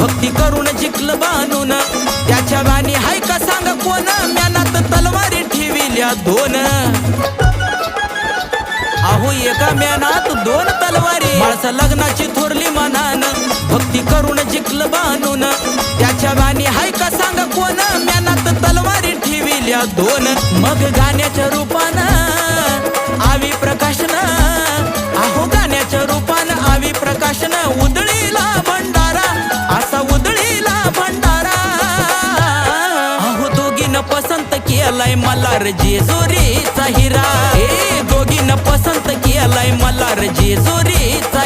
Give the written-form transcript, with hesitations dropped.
भक्ती करून जिंकलं बानून त्याच्या वाणी हाय का सांग कोण म्यानात तलवारी ठेविल्या दोन अहो एका म्यानात दोन तलवारी माणसं लग्नाची थोरली मनान भक्ती करून जिंकलं बानून त्याच्या वाणी हाय का सांग कोण म्यानात तलवारी ठेविल्या दोन मग गाण्याच्या रूपानं आवी प्रकाशन अहो गाण्याच्या रूपानं आवी प्रकाशन उदळीला भंडारा असा उदळीला भंडारा अहो दोघीनं पसंत केलाय मल्हार जेजुरीचा हिरा दोघीनं पसंत केलाय मल्हार जेजुरीचा